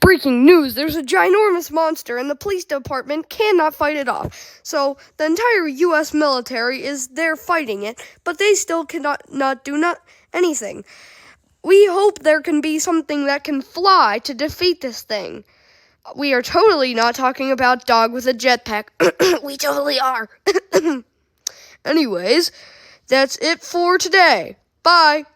Breaking news, there's a ginormous monster and the police department cannot fight it off. So the entire US military is there fighting it, but they still cannot do anything. We hope there can be something that can fly to defeat this thing. We are totally not talking about dog with a jetpack. We totally are. Anyways, that's it for today. Bye.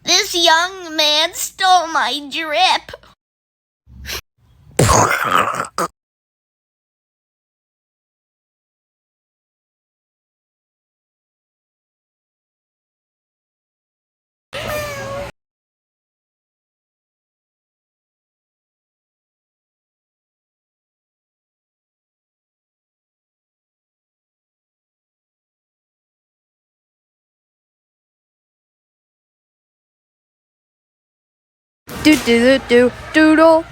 This young man stole my drip. Do do do do doodle.